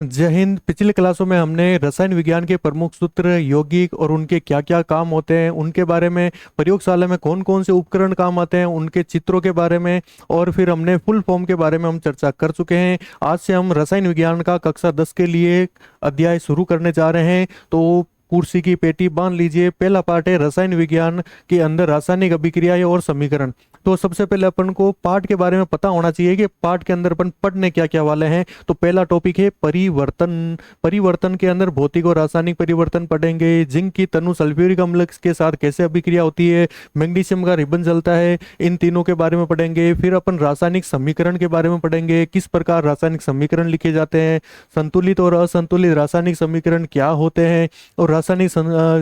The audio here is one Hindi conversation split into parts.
जय हिंद। पिछले क्लासों में हमने रसायन विज्ञान के प्रमुख सूत्र, यौगिक और उनके क्या क्या काम होते हैं, उनके बारे में, प्रयोगशाला में कौन कौन से उपकरण काम आते हैं, उनके चित्रों के बारे में, और फिर हमने फुल फॉर्म के बारे में हम चर्चा कर चुके हैं। आज से हम रसायन विज्ञान का कक्षा 10 के लिए अध्याय शुरू करने जा रहे हैं। तो कुर्सी की पेटी बांध लीजिए। पहला पार्ट है रसायन विज्ञान के अंदर रासायनिक अभिक्रियाएं और समीकरण। तो सबसे पहले अपन को पार्ट के बारे में पता होना चाहिए कि पार्ट के अंदर अपन पढ़ने क्या क्या वाले हैं। तो पहला टॉपिक है परिवर्तन। परिवर्तन के अंदर भौतिक और रासायनिक परिवर्तन पढ़ेंगे। जिंक की तनु सल्फ्यूरिक अम्ल के साथ कैसे अभिक्रिया होती है, मैग्नीशियम का रिबन जलता है, इन तीनों के बारे में पढ़ेंगे। फिर अपन रासायनिक समीकरण के बारे में पढ़ेंगे, किस प्रकार रासायनिक समीकरण लिखे जाते हैं, संतुलित और असंतुलित रासायनिक समीकरण क्या होते हैं, और रासायनिक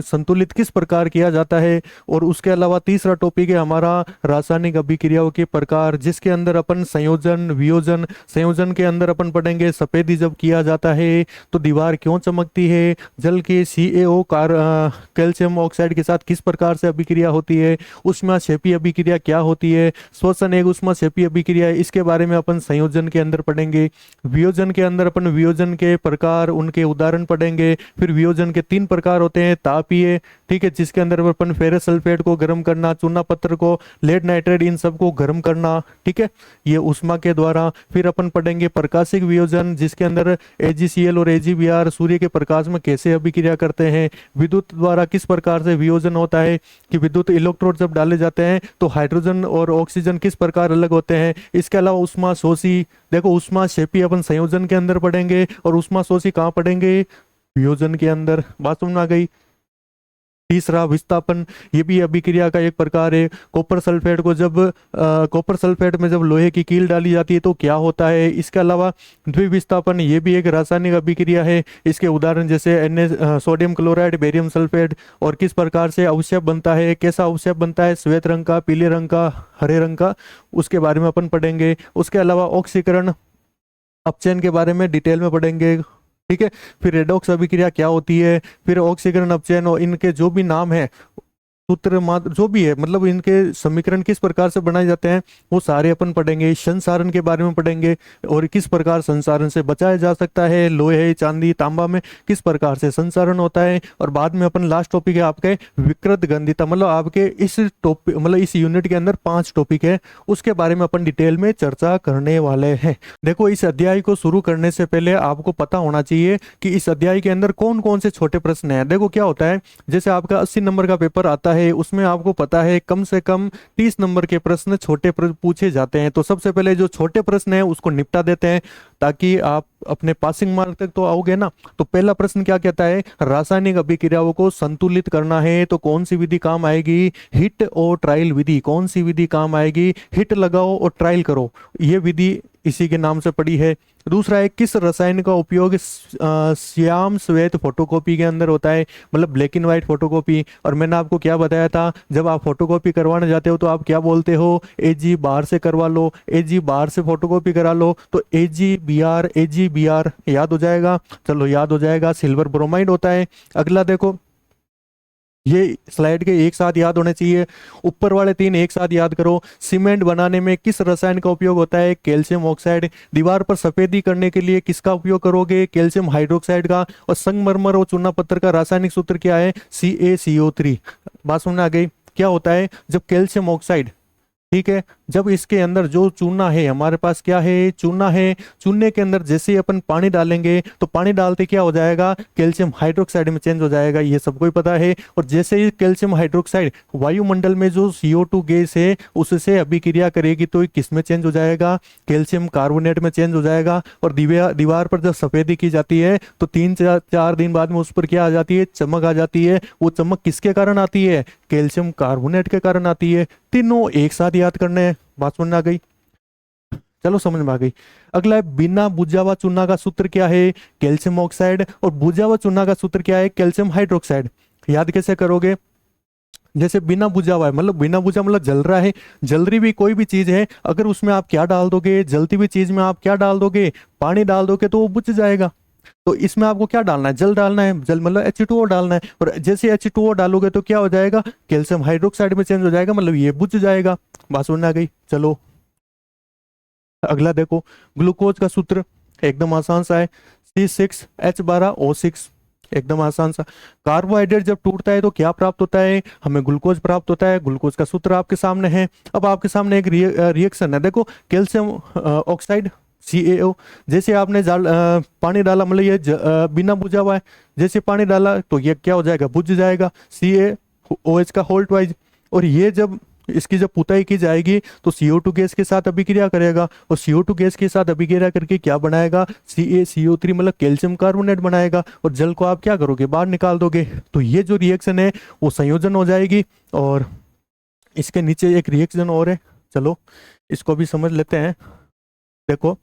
संतुलित किस प्रकार किया जाता है। और उसके अलावा तीसरा टॉपिक है हमारा रासायनिक अभिक्रियाओं के प्रकार, जिसके अंदर अपन संयोजन, वियोजन। संयोजन के अंदर अपन पढ़ेंगे सफेदी जब किया जाता है तो दीवार क्यों चमकती है, जल के CaO कैल्शियम ऑक्साइड के साथ किस प्रकार से अभिक्रिया होती है, ऊष्माक्षेपी अभिक्रिया क्या होती है, श्वसन एक ऊष्माक्षेपी अभिक्रिया है, इसके बारे में अपन संयोजन के अंदर पढ़ेंगे। वियोजन के अंदर अपन वियोजन के प्रकार, उनके उदाहरण पढ़ेंगे। फिर वियोजन के 3 प्रकार होते हैं, तापीय, ठीक है, जिसके अंदर अपन फेरस सल्फेट को गर्म करना, चूना पत्थर को, लेड नाइट्रेट, इन सबको गर्म करना, ठीक है, ये ऊष्मा के द्वारा। फिर अपन पढ़ेंगे प्रकाशिक वियोजन, जिसके अंदर AgCl और AgBr सूर्य के प्रकाश में कैसे अभिक्रिया करते हैं। विद्युत द्वारा किस प्रकार से वियोजन होता है, कि विद्युत इलेक्ट्रोड जब डाले जाते हैं तो हाइड्रोजन और ऑक्सीजन किस प्रकार अलग होते हैं। इसके अलावा ऊष्मा शोषी, देखो ऊष्मा क्षेपी अपन संयोजन के अंदर पढ़ेंगे, और ऊष्मा शोषी कहाँ पढ़ेंगे, वियोजन के अंदर। बात समझ में आ गई। तीसरा विस्थापन, ये भी अभिक्रिया का एक प्रकार है। कॉपर सल्फेट को जब कॉपर सल्फेट में जब लोहे की कील डाली जाती है तो क्या होता है। इसके अलावा द्विविस्थापन, ये भी एक रासायनिक अभिक्रिया है। इसके उदाहरण जैसे सोडियम क्लोराइड, बेरियम सल्फेट, और किस प्रकार से अवक्षेप बनता है, कैसा अवक्षेप बनता है, श्वेत रंग का, पीले रंग का, हरे रंग का, उसके बारे में अपन पढ़ेंगे। उसके अलावा ऑक्सीकरण, अपचयन के बारे में डिटेल में पढ़ेंगे, ठीक है। फिर रेडॉक्स अभिक्रिया क्या होती है, फिर ऑक्सीकरण, अपचयन, और इनके जो भी नाम है, सूत्र मात्र जो भी है, मतलब इनके समीकरण किस प्रकार से बनाए जाते हैं, वो सारे अपन पढ़ेंगे। संसारण के बारे में पढ़ेंगे, और किस प्रकार संसारण से बचाया जा सकता है। लोहे, चांदी, तांबा में किस प्रकार से संसारण होता है। और बाद में अपन लास्ट टॉपिक है आपके विकृत गंधिता, मतलब आपके इस टॉपिक, मतलब इस यूनिट के अंदर 5 टॉपिक है, उसके बारे में अपन डिटेल में चर्चा करने वाले हैं। देखो, इस अध्याय को शुरू करने से पहले आपको पता होना चाहिए कि इस अध्याय के अंदर कौन कौन से छोटे प्रश्न हैं। देखो क्या होता है, जैसे आपका 80 नंबर का पेपर आता है, उसमें आपको पता है कम से कम 30 नंबर के प्रश्न छोटे पूछे जाते हैं। तो सबसे पहले जो छोटे प्रश्न है उसको निपटा देते हैं, ताकि आप अपने पासिंग मार्क तक तो आओगे ना। तो पहला प्रश्न क्या कहता है, रासायनिक अभिक्रियाओं को संतुलित करना है तो कौन सी विधि काम आएगी, हिट और ट्रायल विधि। कौन सी विधि काम आएगी, हिट लगाओ और ट्रायल करो, ये विधि इसी के नाम से पड़ी है। दूसरा है, किस रसायन का उपयोग श्याम श्वेत फोटोकॉपी के अंदर होता है, मतलब ब्लैक एंड व्हाइट फोटोकॉपी। और मैंने आपको क्या बताया था, जब आप फोटोकॉपी करवाने जाते हो तो आप क्या बोलते हो, AG बाहर से करवा लो, AG बाहर से फोटोकॉपी करा लो। तो AgBr याद हो जाएगा, चलो याद हो जाएगा, सिल्वर ब्रोमाइड होता है। अगला देखो, ये स्लाइड के एक साथ याद होने चाहिए, ऊपर वाले 3 एक साथ याद करो। सीमेंट बनाने में किस रसायन का उपयोग होता है, कैल्शियम ऑक्साइड। दीवार पर सफेदी करने के लिए किसका उपयोग करोगे, कैल्शियम हाइड्रोक्साइड का। और संगमरमर और चूना पत्थर का रासायनिक सूत्र क्या है, CaCO3। बात सुनने आ गई। क्या होता है, जब कैल्शियम ऑक्साइड, ठीक है, जब इसके अंदर जो चूना है, हमारे पास क्या है, चूना है, चूने के अंदर जैसे ही अपन पानी डालेंगे तो पानी डालते क्या हो जाएगा, कैल्शियम हाइड्रोक्साइड में चेंज हो जाएगा, ये सबको ही पता है। और जैसे ही कैल्शियम हाइड्रोक्साइड वायुमंडल में जो CO2 गैस है उससे अभिक्रिया करेगी तो किस में चेंज हो जाएगा, कैल्शियम कार्बोनेट में चेंज हो जाएगा। और दीवार पर जब सफेदी की जाती है तो 3-4 दिन बाद में उस पर क्या आ जाती है, चमक आ जाती है। वो चमक किसके कारण आती है, कैल्शियम कार्बोनेट के कारण आती है। तीनों एक साथ याद करने हैं। बात समझ में आ गई, चलो समझ में आ गई। अगला है, बिना बुझा हुआ चूना का सूत्र क्या है, कैल्शियम ऑक्साइड। और बुझा हुआ चूना का सूत्र क्या है, कैल्शियम हाइड्रोक्साइड। याद कैसे करोगे, जैसे बिना बुझा हुआ है, मतलब बिना बुझा मतलब जल रहा है, जल रही भी कोई भी चीज है, अगर उसमें आप क्या डाल दोगे, जलती हुई चीज में आप क्या डाल दोगे, पानी डाल दोगे तो वो बुझ जाएगा। तो इसमें आपको क्या डालना है, जल डालना है, जल मतलब H2O डालना है। और जैसे H2O डालोगे तो क्या हो जाएगा, कैल्शियम हाइड्रोक्साइड में चेंज हो जाएगा, मतलब ये बुझ जाएगा। बात समझ में आ गई। चलो अगला देखो, ग्लूकोज का सूत्र एकदम आसान सा है, C6H12O6, एकदम आसान सा। कार्बोहाइड्रेट जब टूटता है तो क्या प्राप्त होता है, हमें ग्लूकोज प्राप्त होता है। ग्लूकोज का सूत्र आपके सामने है। अब आपके सामने एक रिएक्शन है, देखो कैल्शियम ऑक्साइड CaO। जैसे आपने पानी डाला, मतलब ये बिना बुझा हुआ है, जैसे पानी डाला तो ये क्या हो जाएगा, बुझ जाएगा, CaOH का होल्ट वाइज। और ये जब इसकी जब पुताई की जाएगी तो CO2 गैस के साथ अभिक्रिया करेगा, और CO2 गैस के साथ अभिक्रिया करके क्या बनाएगा, CaCO3 मतलब कैल्शियम कार्बोनेट बनाएगा, और जल को आप क्या करोगे, बाहर निकाल दोगे। तो ये जो रिएक्शन है वो संयोजन हो जाएगी। और इसके नीचे एक रिएक्शन और है, चलो इसको भी समझ लेते हैं। देखो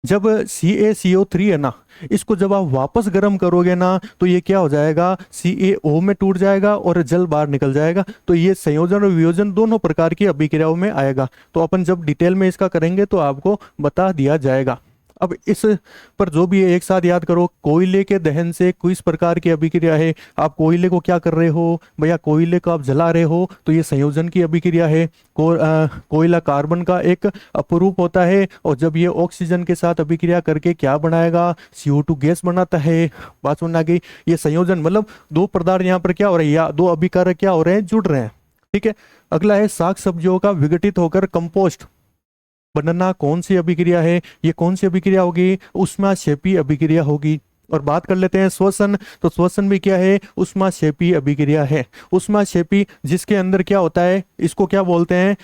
जब CaCO3 है ना, इसको जब आप वापस गर्म करोगे ना तो ये क्या हो जाएगा, CaO में टूट जाएगा और जल बाहर निकल जाएगा। तो ये संयोजन और वियोजन दोनों प्रकार की अभिक्रियाओं में आएगा। तो अपन जब डिटेल में इसका करेंगे तो आपको बता दिया जाएगा। अब इस पर जो भी है एक साथ याद करो। कोयले के दहन से किस प्रकार की अभिक्रिया है, आप कोयले को क्या कर रहे हो भैया, कोयले को आप जला रहे हो, तो ये संयोजन की अभिक्रिया है। कोयला कार्बन का एक अपरूप होता है, और जब ये ऑक्सीजन के साथ अभिक्रिया करके क्या बनाएगा, CO2 गैस बनाता है। बात सुनना गई, ये संयोजन मतलब दो पदार्थ यहाँ पर क्या हो रहे हैं, या दो अभिकारक क्या हो रहे हैं, जुड़ रहे हैं। ठीक है, अगला है साग सब्जियों का विघटित होकर कंपोस्ट बनना कौन सी अभिक्रिया है, ये कौन सी अभिक्रिया होगी, ऊष्माक्षेपी अभिक्रिया होगी। और बात कर लेते हैं श्वसन, तो श्वसन भी क्या है, ऊष्माक्षेपी अभिक्रिया है। ऊष्माक्षेपी जिसके अंदर क्या होता है, इसको क्या बोलते हैं,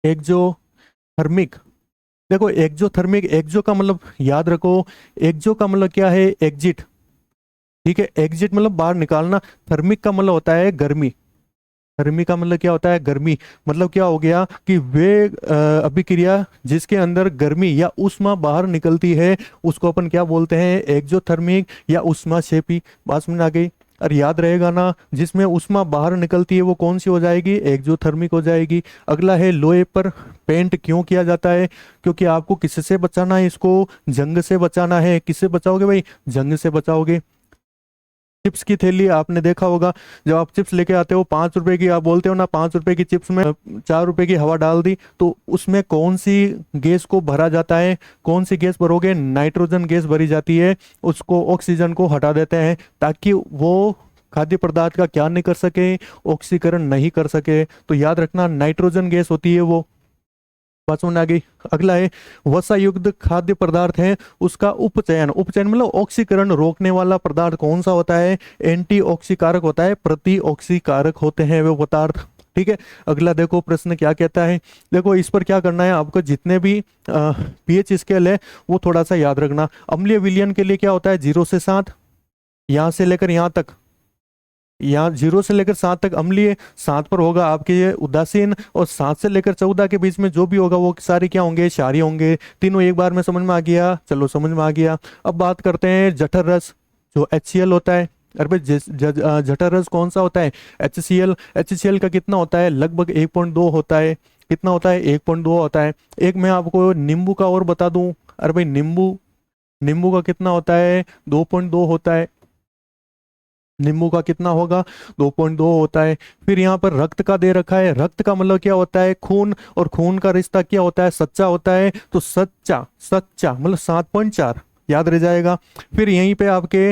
एक्जोथर्मिक। देखो एक्जोथर्मिक, एक्जो का मतलब याद रखो, एक्जो का मतलब क्या है, एग्जिट। ठीक है, एग्जिट मतलब बाहर निकालना, थर्मिक का मतलब होता है गर्मी। गर्मी का मतलब क्या होता है, गर्मी मतलब क्या हो गया कि वे अभिक्रिया जिसके अंदर गर्मी या ऊष्मा बाहर निकलती है उसको अपन क्या बोलते हैं, एक्जोथर्मिक या ऊष्माक्षेपी। बात समझ आ गई। और याद रहेगा ना, जिसमें ऊष्मा बाहर निकलती है वो कौन सी हो जाएगी, एक्जोथर्मिक हो जाएगी। अगला है लोहे पर पेंट क्यों किया जाता है, क्योंकि आपको किससे बचाना है, इसको जंग से बचाना है। किससे बचाओगे भाई, जंग से बचाओगे। चिप्स की थैली आपने देखा होगा, जब आप चिप्स लेके आते हो 5 रुपए की, आप बोलते हो ना 5 रुपए की चिप्स में 4 रुपए की हवा डाल दी, तो उसमें कौन सी गैस को भरा जाता है, कौन सी गैस भरोगे, नाइट्रोजन गैस भरी जाती है। उसको ऑक्सीजन को हटा देते हैं ताकि वो खाद्य पदार्थ का क्या नहीं कर सके, ऑक्सीकरण नहीं कर सके। तो याद रखना नाइट्रोजन गैस होती है वो। बात समझ आ गई। अगला है वसा युक्त खाद्य पदार्थ है उसका उपचयन। उपचयन मतलब ऑक्सीकरण रोकने वाला पदार्थ कौन सा होता है, एंटी ऑक्सीकारक होता है, प्रति ऑक्सीकारक होते हैं वे पदार्थ। ठीक है, अगला देखो प्रश्न क्या कहता है। देखो इस पर क्या करना है आपको, जितने भी पीएच स्केल है वो थोड़ा सा याद रखना। अम्लीय विलयन के लिए क्या होता है, 0 से 7, यहाँ से लेकर यहाँ तक, यहाँ 0 से लेकर 7 तक अम्लीय, 7 पर होगा आपके ये उदासीन, और 7 से लेकर 14 के बीच में जो भी होगा वो सारे क्या होंगे, क्षारीय होंगे। तीनों एक बार में समझ में आ गया, चलो समझ में आ गया। अब बात करते हैं जठर रस, जो HCl होता है। अरे भाई जठर रस कौन सा होता है, HCl। HCl का कितना होता है, लगभग 1.2 होता है। कितना होता है, 1.2 होता है। एक मैं आपको नींबू का और बता दूं, अरे भाई नींबू का कितना होता है, 2.2 होता है। नींबू का कितना होगा, 2.2 होता है। फिर यहाँ पर रक्त का दे रखा है। रक्त का मतलब क्या होता है, खून, और खून का रिश्ता क्या होता है, सच्चा होता है। तो सच्चा सच्चा मतलब 7.4 याद रह जाएगा। फिर यहीं पे आपके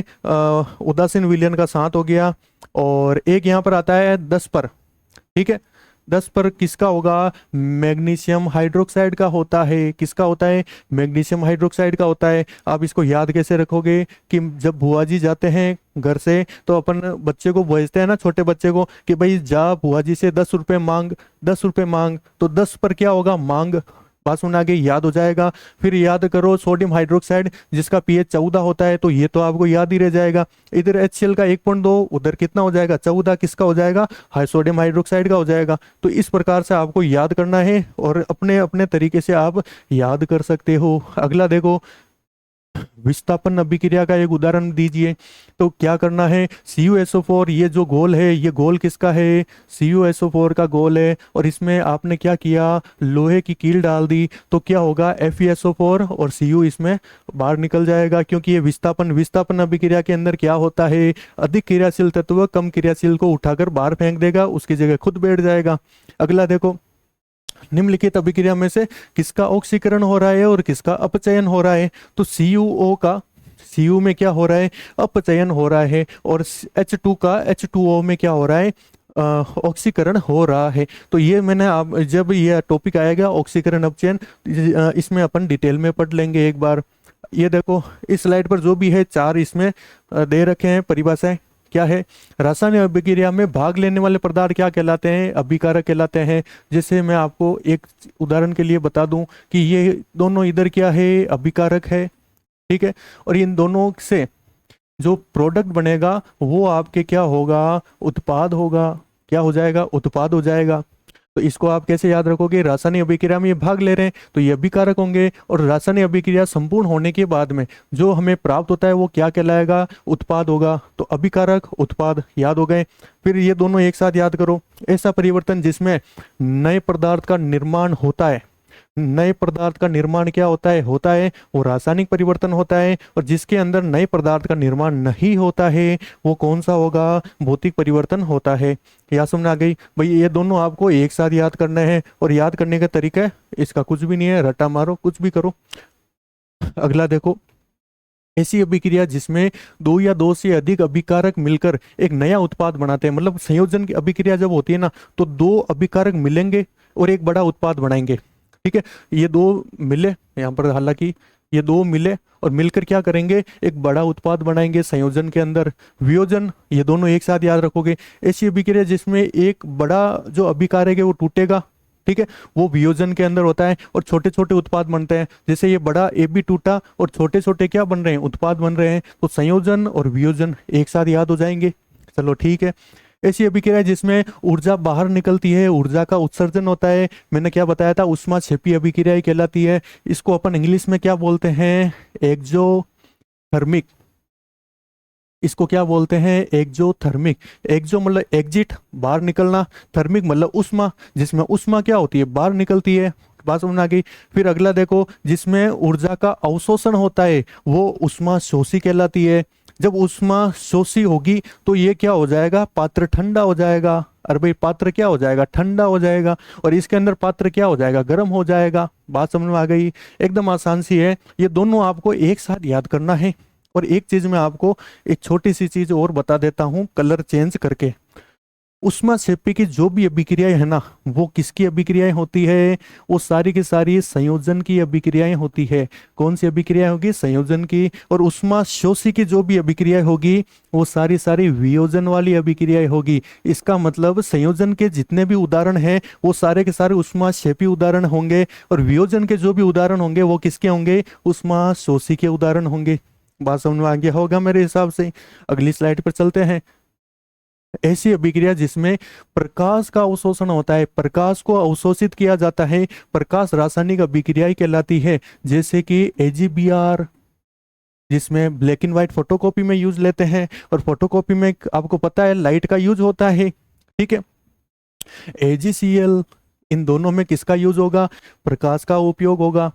उदासीन विलयन का 7 हो गया, और एक यहाँ पर आता है 10 पर। ठीक है, 10 पर किसका होगा, मैग्नीशियम हाइड्रोक्साइड का होता है। किसका होता है, मैग्नीशियम हाइड्रोक्साइड का होता है। आप इसको याद कैसे रखोगे कि जब बुआ जी जाते हैं घर से तो अपन बच्चे को भेजते हैं ना, छोटे बच्चे को, कि भाई जा बुआ जी से 10 रुपए मांग, 10 रुपए मांग। तो 10 पर क्या होगा, मांग। बात सुन आगे, याद हो जाएगा। फिर याद करो सोडियम हाइड्रोक्साइड जिसका पीएच 14 होता है, तो ये तो आपको याद ही रह जाएगा। इधर HCl का 1.2, उधर कितना हो जाएगा, 14, किसका हो जाएगा, सोडियम हाइड्रोक्साइड का हो जाएगा। तो इस प्रकार से आपको याद करना है, और अपने अपने तरीके से आप याद कर सकते हो। अगला देखो, विस्थापन अभिक्रिया का एक उदाहरण दीजिए। तो क्या करना है, CuSO4, ये जो गोल है ये गोल किसका है, CuSO4 का गोल है, और इसमें आपने क्या किया, लोहे की कील डाल दी। तो क्या होगा, FeSO4 और Cu इसमें बाहर निकल जाएगा, क्योंकि ये विस्थापन अभिक्रिया के अंदर क्या होता है, अधिक क्रियाशील तत्व कम क्रियाशील को उठाकर बाहर फेंक देगा, उसकी जगह खुद बैठ जाएगा। अगला देखो, निम्नलिखित अभिक्रिया में से किसका ऑक्सीकरण हो रहा है और किसका अपचयन हो रहा है? तो CuO का Cu में क्या हो रहा है? अपचयन हो रहा है। और H2 का H2O में क्या हो रहा है? ऑक्सीकरण हो रहा है। तो ये मैंने आप जब ये टॉपिक आएगा ऑक्सीकरण अपचयन, इसमें अपन डिटेल में पढ़ लेंगे एक बार। ये देखो इस स्लाइड पर जो भी है 4 इसमें दे रखे हैं परिभाषाएं। क्या है? रासायनिक अभिक्रिया में भाग लेने वाले पदार्थ क्या कहलाते हैं? अभिकारक कहलाते हैं। जैसे मैं आपको एक उदाहरण के लिए बता दूं कि ये दोनों इधर क्या है? अभिकारक है, ठीक है। और इन दोनों से जो प्रोडक्ट बनेगा वो आपके क्या होगा? उत्पाद होगा। क्या हो जाएगा? उत्पाद हो जाएगा। तो इसको आप कैसे याद रखोगे? रासायनिक अभिक्रिया में ये भाग ले रहे हैं तो ये अभिकारक होंगे, और रासायनिक अभिक्रिया संपूर्ण होने के बाद में जो हमें प्राप्त होता है वो क्या कहलाएगा? उत्पाद होगा। तो अभिकारक, उत्पाद याद हो गए। फिर ये दोनों एक साथ याद करो। ऐसा परिवर्तन जिसमें नए पदार्थ का निर्माण होता है, नए पदार्थ का निर्माण क्या होता है वो रासायनिक परिवर्तन होता है। और जिसके अंदर नए पदार्थ का निर्माण नहीं होता है वो कौन सा होगा? भौतिक परिवर्तन होता है। या समझ आ गई भाई? ये दोनों आपको एक साथ याद करना है, और याद करने का तरीका इसका कुछ भी नहीं है, रट्टा मारो कुछ भी करो। अगला देखो, ऐसी अभिक्रिया जिसमें 2 या 2 से अधिक अभिकारक मिलकर एक नया उत्पाद बनाते हैं। मतलब संयोजन की अभिक्रिया जब होती है ना, तो 2 अभिकारक मिलेंगे और एक बड़ा उत्पाद बनाएंगे, ठीक है। ये 2 मिले यहाँ पर, हालांकि ये 2 मिले और मिलकर क्या करेंगे? एक बड़ा उत्पाद बनाएंगे संयोजन के अंदर। वियोजन, ये दोनों एक साथ याद रखोगे। ऐसी अभिक्रिया जिसमें एक बड़ा जो अभिकारक है वो टूटेगा, ठीक है, वो वियोजन के अंदर होता है, और छोटे छोटे उत्पाद बनते हैं। जैसे ये बड़ा ए भी टूटा और छोटे छोटे क्या बन रहे हैं? उत्पाद बन रहे हैं। तो संयोजन और वियोजन एक साथ याद हो जाएंगे। चलो ठीक है। ऐसी अभिक्रिया जिसमें ऊर्जा बाहर निकलती है, ऊर्जा का उत्सर्जन होता है। मैंने क्या बताया था? ऊष्माक्षेपी अभिक्रिया कहलाती है। इसको अपन इंग्लिश में क्या बोलते हैं? एक्सोथर्मिक। इसको क्या बोलते हैं? एक्सोथर्मिक। एक्सो मतलब एग्जिट, बाहर निकलना, थर्मिक मतलब उष्मा, जिसमें उष्मा क्या होती है? बाहर निकलती है। बात समझ आ गई? फिर अगला देखो, जिसमें ऊर्जा का अवशोषण होता है वो उष्मा शोषी कहलाती है। जब उष्मा शोषी होगी तो ये क्या हो जाएगा? पात्र ठंडा हो जाएगा। अरे भाई पात्र क्या हो जाएगा? ठंडा हो जाएगा। और इसके अंदर पात्र क्या हो जाएगा? गर्म हो जाएगा। बात समझ में आ गई? एकदम आसान सी है। ये दोनों आपको एक साथ याद करना है। और एक चीज मैं आपको एक छोटी सी चीज और बता देता हूं कलर चेंज करके। ऊष्माक्षेपी की जो भी अभिक्रियाएं है ना, वो किसकी अभिक्रियाएं होती है? वो सारी की सारी संयोजन की अभिक्रियाएं होती है। कौन सी अभिक्रिया होगी? संयोजन की। और ऊष्मा शोषी की जो भी अभिक्रियाएं होगी वो सारी सारी वियोजन वाली अभिक्रियाएं होगी। इसका मतलब संयोजन के जितने भी उदाहरण हैं वो सारे के सारे ऊष्माक्षेपी उदाहरण होंगे, और वियोजन के जो भी उदाहरण होंगे वो किसके होंगे? ऊष्मा शोषी के उदाहरण होंगे। बात समझ में आ गया होगा मेरे हिसाब से। अगली स्लाइड पर चलते हैं। ऐसी अभिक्रिया जिसमें प्रकाश का अवशोषण होता है, प्रकाश को अवशोषित किया जाता है, प्रकाश रासायनिक अभिक्रिया कहलाती है। जैसे कि AgBr, जिसमें ब्लैक एंड व्हाइट फोटोकॉपी में यूज लेते हैं, और फोटोकॉपी में आपको पता है लाइट का यूज होता है, ठीक है। AgCl, इन दोनों में किसका यूज होगा? प्रकाश का उपयोग होगा।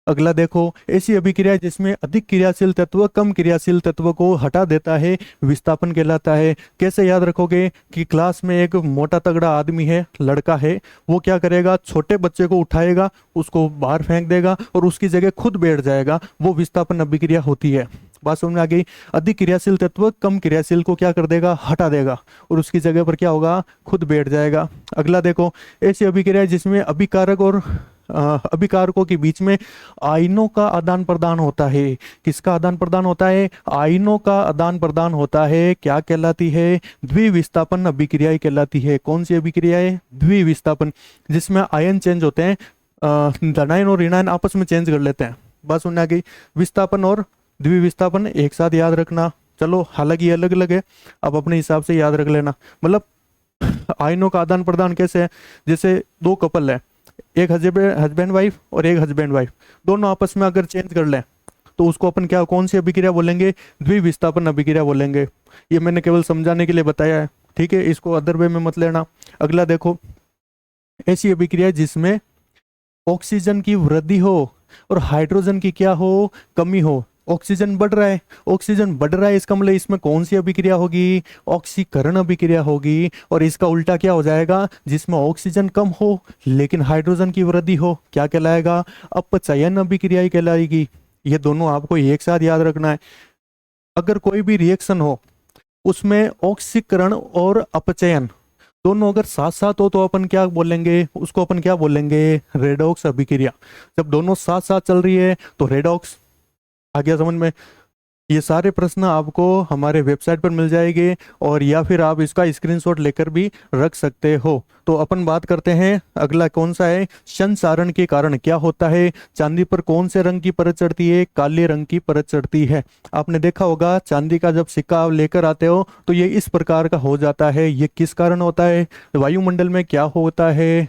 अगला देखो, ऐसी अभिक्रिया जिसमें अधिक क्रियाशील तत्व कम क्रियाशील तत्व को हटा देता है, विस्थापन कहलाता है। कैसे याद रखोगे? कि क्लास में एक मोटा तगड़ा आदमी है, लड़का है, वो क्या करेगा? छोटे बच्चे को उठाएगा, उसको बाहर फेंक देगा और उसकी जगह खुद बैठ जाएगा। वो विस्थापन अभिक्रिया होती है। बात समझ में आ गई? अधिक क्रियाशील तत्व कम क्रियाशील को क्या कर देगा? हटा देगा, और उसकी जगह पर क्या होगा? खुद बैठ जाएगा। अगला देखो, ऐसी अभिक्रिया जिसमें अभिकारक और अभिकारकों के बीच में आयनों का आदान प्रदान होता है। किसका आदान प्रदान होता है? आयनों का आदान प्रदान होता है। क्या कहलाती है? द्विविस्थापन अभिक्रिया कहलाती है। कौन सी अभिक्रिया है? द्विविस्थापन, जिसमें आयन चेंज होते हैं, धनायन और ऋणायन आपस में चेंज कर लेते हैं। बात सुनने आ गई? विस्थापन और द्विविस्थापन एक साथ याद रखना। चलो हालांकि ये अलग अलग है, अब अपने हिसाब से याद रख लेना। मतलब आयनों का आदान प्रदान कैसे है? जैसे 2 कपल है, एक हस्बैंड वाइफ और एक हस्बैंड वाइफ, दोनों आपस में अगर चेंज कर लें तो उसको अपन क्या, कौन सी अभिक्रिया बोलेंगे? द्विविस्थापन अभिक्रिया बोलेंगे। ये मैंने केवल समझाने के लिए बताया है, ठीक है, इसको अदर वे में मत लेना। अगला देखो, ऐसी अभिक्रिया जिसमें ऑक्सीजन की वृद्धि हो और हाइड्रोजन की क्या हो? कमी हो। ऑक्सीजन बढ़ रहा है, ऑक्सीजन बढ़ रहा है, इसका मतलब इसमें कौन सी अभिक्रिया होगी? ऑक्सीकरण अभिक्रिया होगी। और इसका उल्टा क्या हो जाएगा? जिसमें ऑक्सीजन कम हो लेकिन हाइड्रोजन की वृद्धि हो, क्या कहलाएगा? अपचयन अभिक्रिया ही कहलाएगी। ये दोनों आपको एक साथ याद रखना है। अगर कोई भी रिएक्शन हो उसमें ऑक्सीकरण और अपचयन दोनों अगर साथ साथ हो तो अपन क्या बोलेंगे? उसको अपन क्या बोलेंगे? रेडॉक्स अभिक्रिया। जब दोनों साथ साथ चल रही है तो रेडॉक्स। आ गया समझ में? ये सारे प्रश्न आपको हमारे वेबसाइट पर मिल जाएंगे, और या फिर आप इसका स्क्रीनशॉट लेकर भी रख सकते हो। तो अपन बात करते हैं अगला कौन सा है? संचारण के कारण क्या होता है? चांदी पर कौन से रंग की परत चढ़ती है? काले रंग की परत चढ़ती है। आपने देखा होगा चांदी का जब सिक्का आप लेकर आते हो तो ये इस प्रकार का हो जाता है। ये किस कारण होता है? वायुमंडल में क्या होता है?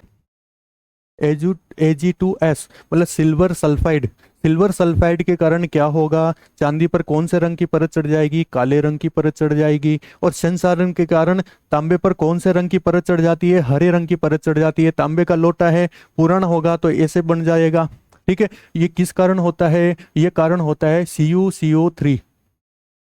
Ag2S मतलब सिल्वर सल्फाइड। सिल्वर सल्फाइड के कारण क्या होगा? चांदी पर कौन से रंग की परत चढ़ जाएगी? काले रंग की परत चढ़ जाएगी। और संचारण के कारण तांबे पर कौन से रंग की परत चढ़ जाती है? हरे रंग की परत चढ़ जाती है। तांबे का लोटा है, पुराना होगा तो ऐसे बन जाएगा। ठीक है, ये किस कारण होता है? ये कारण होता है CuCO3।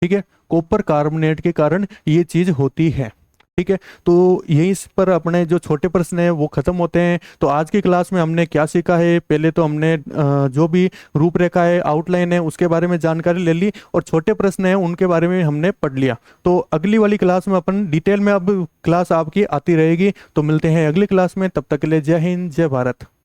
ठीक है, कॉपर कार्बोनेट के कारण ये चीज होती है। ठीक है, तो यही इस पर अपने जो छोटे प्रश्न है वो खत्म होते हैं। तो आज की क्लास में हमने क्या सीखा है? पहले तो हमने जो भी रूपरेखा है, आउटलाइन है, उसके बारे में जानकारी ले ली, और छोटे प्रश्न है उनके बारे में हमने पढ़ लिया। तो अगली वाली क्लास में अपन डिटेल में अब क्लास आपकी आती रहेगी। तो मिलते हैं अगली क्लास में, तब तक के लिए जय हिंद, जय भारत।